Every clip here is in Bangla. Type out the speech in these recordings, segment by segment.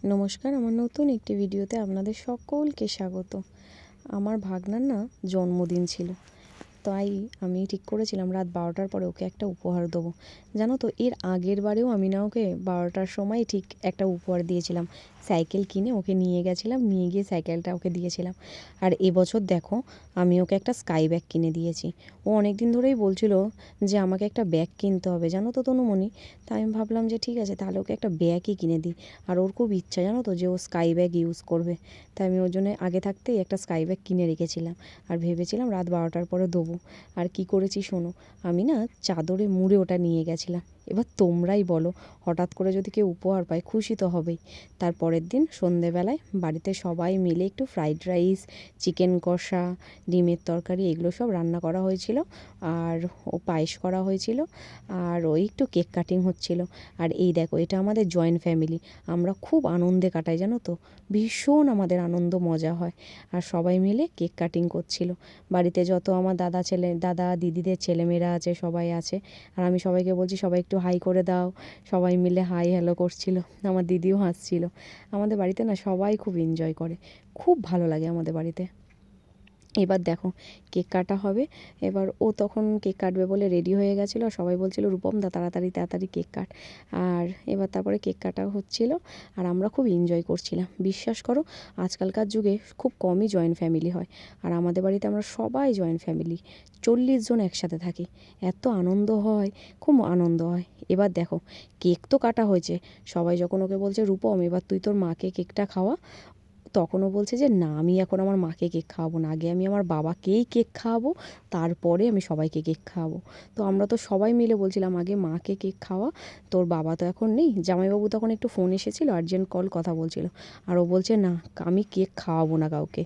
নমস্কার, আমার নতুন একটি ভিডিওতে আপনাদের সকলকে স্বাগত। আমার ভাগনার না জন্মদিন ছিল, তাই আমি ঠিক করেছিলাম রাত 12টার পরে ওকে একটা উপহার দেবো। জানো তো, এর আগের বারেও আমি না ওকে 12টার সময় ঠিক একটা উপহার দিয়েছিলাম। সাইকেল কিনে ওকে নিয়ে গেছিলাম, নিয়ে গিয়ে সাইকেলটা ওকে দিয়েছিলাম। আর এবছর দেখো, আমি ওকে একটা স্কাই ব্যাগ কিনে দিয়েছি। ও অনেক দিন ধরেই বলছিল যে আমাকে একটা ব্যাগ কিনতে হবে, জানো তো তনুমণি। তাই আমি ভাবলাম যে ঠিক আছে, তাহলে ওকে একটা ব্যাগই কিনে দিই। আর ওর খুব ইচ্ছা জানো তো যে ও স্কাই ব্যাগ ইউজ করবে, তাই আমি ওর জন্য আগে থাকতেই একটা স্কাই ব্যাগ কিনে রেখেছিলাম। আর ভেবেছিলাম রাত 12টার পরে দেবো। আর কি করেছি শোনো, আমি না চাদরে মুড়ে ওটা নিয়ে গেছিলাম। এবার তোমরাই বলো, হঠাৎ করে যদি কেউ উপহার পায়, খুশি তো হবেই। তারপরের দিন সন্ধেবেলায় বাড়িতে সবাই মিলে একটু ফ্রাইড রাইস, চিকেন কষা, ডিমের তরকারি এগুলো সব রান্না করা হয়েছিল। আর পায়েস করা হয়েছিল। আর ওই একটু কেক কাটিং হচ্ছিল। আর এই দেখো, এটা আমাদের জয়েন্ট ফ্যামিলি। আমরা খুব আনন্দে কাটাই জানো তো, ভীষণ আমাদের আনন্দ মজা হয়। আর সবাই মিলে কেক কাটিং করছিল। বাড়িতে যত আমার দাদা দিদিদের ছেলেমেয়েরা আছে, সবাই আছে। আর আমি সবাইকে বলছি সবাই একটু হাই করে দাও। সবাই মিলে হাই হ্যালো করছিল। আমার দিদিও হাসছিল। আমাদের বাড়িতে না সবাই খুব এনজয় করে, খুব ভালো লাগে আমাদের বাড়িতে। এবার দেখো, কেক কাটা হবে। এবার ও তখন কেক কাটবে বলে রেডি হয়ে গেছিলো। সবাই বলছিল রূপম দা তাড়াতাড়ি তাড়াতাড়ি কেক কাট। আর এবার তারপরে কেক কাটা হচ্ছিল। আর আমরা খুব এনজয় করছিলাম। বিশ্বাস করো, আজকালকার যুগে খুব কমই জয়েন্ট ফ্যামিলি হয়। আর আমাদের বাড়িতে আমরা সবাই জয়েন্ট ফ্যামিলি, 40 জন একসাথে থাকি। এত আনন্দ হয়, খুব আনন্দ হয়। এবার দেখো, কেক তো কাটা হয়েছে। সবাই যখন ওকে বলছে রূপম এবার তুই তোর মাকে কেকটা খাওয়া, তখনও বলছে যে না, আমি এখন আমার মাকে কেক খাওয়াবো না, আগে আমি আমার বাবাকেই কেক খাওয়াবো, তারপরে আমি সবাইকে কেক খাওয়াবো। তো আমরা তো সবাই মিলে বলছিলাম আগে মাকে কেক খাওয়া, তোর বাবা তো এখন নেই। জামাইবাবু তখন একটু ফোন এসেছিলো, আর্জেন্ট কল, কথা বলছিল। আর ও বলছে না, আমি কেক খাওয়াবো না কাউকে,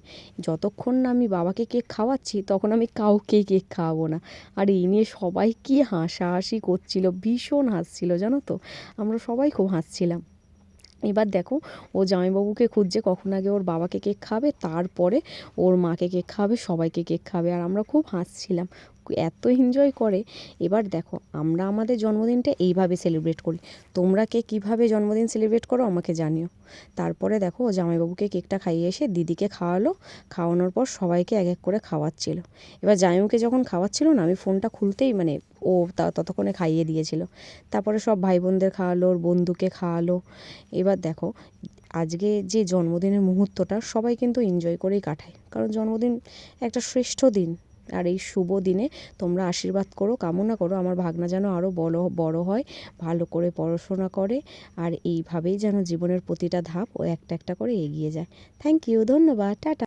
যতক্ষণ না আমি বাবাকে কেক খাওয়াচ্ছি তখন আমি কাউকেই কেক খাওয়াবো না। আর এই নিয়ে সবাই কি হাসাহাসি করছিল, ভীষণ হাসছিল জানো তো, আমরা সবাই খুব হাসছিলাম। এবার দেখো, ও জামাইবাবুকে খুঁজছে কখন আগে ওর বাবাকে কেক খাবে, তারপরে ওর মাকে কেক খাবে, সবাইকে কেক খাবে। আর আমরা খুব হাসছিলাম, এত এনজয় করে। এবার দেখো, আমরা আমাদের জন্মদিনটা এইভাবে সেলিব্রেট করি। তোমরা কে কীভাবে জন্মদিন সেলিব্রেট করো আমাকে জানিও। তারপরে দেখো, ও জামাইবাবুকে কেকটা খাইয়ে এসে দিদিকে খাওয়ালো। খাওয়ানোর পর সবাইকে এক এক করে খাওয়াচ্ছিল। এবার জামাইবাবুকে যখন খাওয়াচ্ছিল না, আমি ফোনটা খুলতেই মানে ও ততক্ষণে খাইয়ে দিয়েছিল। তারপরে সব ভাই বোনদের খাওয়ালো, ওর বন্ধুকে খাওয়ালো। এবার দেখো, আজকে যে জন্মদিনের মুহূর্তটা সবাই কিন্তু এনজয় করেই কাটায়, কারণ জন্মদিন একটা শ্রেষ্ঠ দিন। আর এই শুভ দিনে তোমরা আশীর্বাদ করো, কামনা করো আমার ভাগনা যেন আরও বড় হয়, ভালো করে পড়াশোনা করে। আর এইভাবেই যেন জীবনের প্রতিটা ধাপ ও একটা একটা করে এগিয়ে যায়। থ্যাংক ইউ, ধন্যবাদ, টাটা।